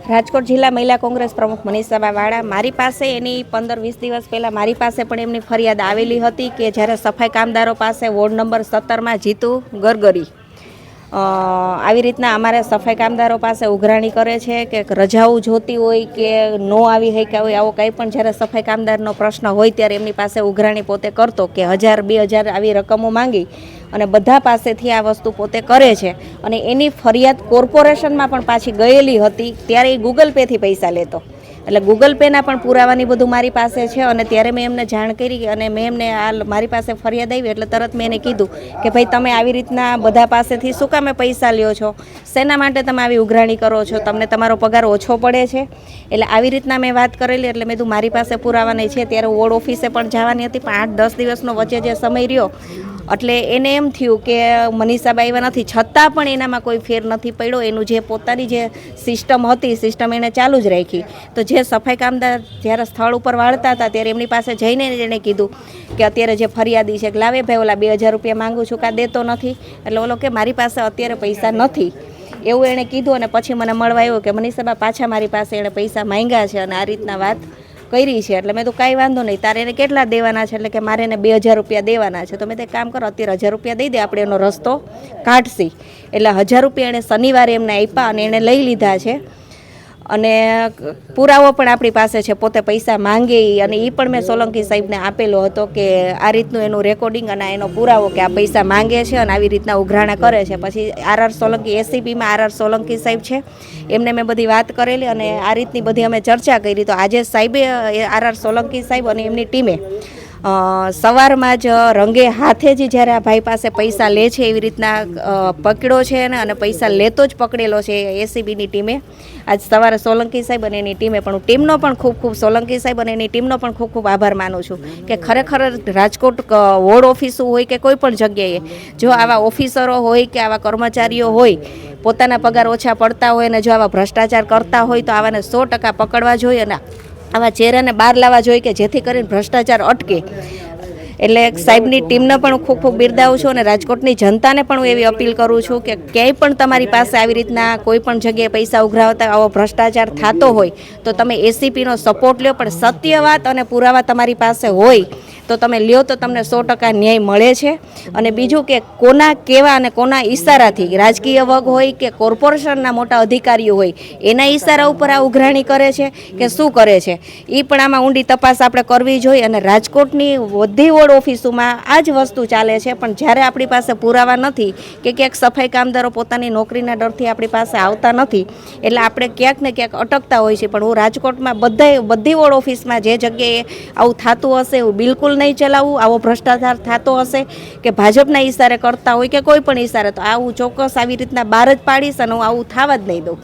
રાજકોટ જિલ્લા મહિલા કોંગ્રેસ પ્રમુખ મનીષાબા વાળા મારી પાસે એની 15-20 દિવસ પહેલાં મારી પાસે પણ એમની ફરિયાદ આવેલી હતી કે જ્યારે સફાઈ કામદારો પાસે વોર્ડ નંબર 17માં જીતુ ગરગરી આવી રીતના અમારે સફાઈ કામદારો પાસે ઉઘરાણી કરે છે કે રજાઓ જોતી હોય કે નો આવી શક્યા હોય, આવો કંઈ પણ જ્યારે સફાઈ કામદારનો પ્રશ્ન હોય ત્યારે એમની પાસે ઉઘરાણી પોતે કરતો કે 1000-2000 આવી રકમો માંગી અને બધા પાસેથી આ વસ્તુ પોતે કરે છે. અને એની ફરિયાદ કોર્પોરેશનમાં પણ પાછી ગયેલી હતી ત્યારે એ ગૂગલ પેથી પૈસા લેતો, એટલે ગૂગલ પેના પણ પુરાવાની બધું મારી પાસે છે. અને ત્યારે મેં એમને જાણ કરી અને મેં એમને મારી પાસે ફરિયાદ આવી એટલે તરત મેં એને કીધું કે ભાઈ તમે આવી રીતના બધા પાસેથી શું કામે પૈસા લ્યો છો, શેના માટે તમે આવી ઉઘરાણી કરો છો, તમને તમારો પગાર ઓછો પડે છે. એટલે આવી રીતના મેં વાત કરેલી એટલે મેં કીધું મારી પાસે પુરાવા નહીં છે. ત્યારે વોર્ડ ઓફિસે પણ જવાની હતી પણ 8-10 દિવસનો વચ્ચે જે સમય રહ્યો એટલે એને એમ થયું કે મનીષાબા આવ્યા નથી, છતાં પણ એનામાં કોઈ ફેર નથી પડ્યો. એનું જે પોતાની જે સિસ્ટમ હતી સિસ્ટમ એને ચાલુ જ રાખી. તો જે સફાઈ કામદાર જ્યારે સ્થળ ઉપર વાળતા હતા ત્યારે એમની પાસે જઈને એણે કીધું કે અત્યારે જે ફરિયાદી છે કે લાવે ભાઈ ઓલા 2000 રૂપિયા માગું છું કાં દેતો નથી, એટલે ઓલો કે મારી પાસે અત્યારે પૈસા નથી એવું એણે કીધું. અને પછી મને મળવા આવ્યો કે મનીષાબા પાછા મારી પાસે એણે પૈસા માંગ્યા છે અને આ રીતના વાત કરી છે. એટલે મેં તો કાંઈ વાંધો નહીં, તારે એને કેટલા દેવાના છે, એટલે કે મારે એને 2000 રૂપિયા દેવાના છે. તો મેં તે કામ કરો અત્યારે 1000 રૂપિયા દઈ દે, આપણે એનો રસ્તો કાઢશી. એટલે 1000 રૂપિયા એણે શનિવારે એમને આપ્યા અને એણે લઈ લીધા છે. અને પુરાવો પણ આપણી પાસે છે, પોતે પૈસા માંગે અને એ પણ મેં સોલંકી સાહેબને આપેલો હતો કે આ રીતનું એનું રેકોર્ડિંગ અને એનો પુરાવો કે આ પૈસા માંગે છે અને આવી રીતના ઉઘરાણા કરે છે. પછી આર સોલંકી એસીપીમાં આર સોલંકી સાહેબ છે, એમને મેં બધી વાત કરેલી અને આ રીતની બધી અમે ચર્ચા કરી. તો આજે સાહેબે આર સોલંકી સાહેબ અને એમની ટીમે સવારમાં જ રંગે હાથે જ જ્યારે આ ભાઈ પાસે પૈસા લે છે એવી રીતના પકડ્યો છે અને પૈસા લેતો જ પકડેલો છે એસીબીની ટીમે. આજ સવારે સોલંકી સાહેબ અને એની ટીમે પણ હું ટીમનો પણ ખૂબ સોલંકી સાહેબ અને એની ટીમનો પણ ખૂબ આભાર માનું છું કે ખરેખર રાજકોટ વોર્ડ ઓફિસો હોય કે કોઈ પણ જગ્યાએ જો આવા ઓફિસરો હોય કે આવા કર્મચારીઓ હોય પોતાના પગાર ઓછા પડતા હોય અને જો આવા ભ્રષ્ટાચાર કરતા હોય તો આવાને 100% પકડવા જોઈએ અને આવા ચહેરાને બહાર લાવવા જોઈએ કે જેથી કરીને ભ્રષ્ટાચાર અટકે. એટલે સાહેબની ટીમને પણ ખૂબ બિરદાવું છું અને રાજકોટની જનતાને પણ હું એવી અપીલ કરું છું કે ક્યાંય પણ તમારી પાસે આવી રીતના કોઈ પણ જગ્યાએ પૈસા ઉઘરાવતા આવો ભ્રષ્ટાચાર થતો હોય તો તમે એસીપીનો સપોર્ટ લ્યો, પણ સત્ય વાત અને પુરાવા તમારી પાસે હોય તો તમે લ્યો તો તમને 100% ન્યાય મળે છે. અને બીજું કે કોના કેવા અને કોના ઈશારાથી રાજકીય વર્ગ હોય કે કોર્પોરેશનના મોટા અધિકારીઓ હોય એના ઈશારા ઉપર આ ઉઘરાણી કરે છે કે શું કરે છે એ પણ આમાં ઊંડી તપાસ આપણે કરવી જોઈએ. અને રાજકોટની બધી વોર્ડ ઓફિસોમાં આ જ વસ્તુ ચાલે છે, પણ જ્યારે આપણી પાસે પુરાવા નથી કે ક્યાંક સફાઈ કામદારો પોતાની નોકરીના ડરથી આપણી પાસે આવતા નથી એટલે આપણે ક્યાંક ને ક્યાંક અટકતા હોય છે. પણ હું રાજકોટમાં બધી વોર્ડ ઓફિસમાં જે જગ્યાએ આવું થતું હશે એવું બિલકુલ નહીં ચલાવવું. આવો ભ્રષ્ટાચાર થતો હશે કે ભાજપના ઈશારે કરતા હોય કે કોઈ પણ ઈશારે તો આવું ચોક્કસ આવી રીતના બહાર જ પાડીશ અને હું આવું થવા જ નહીં દઉં.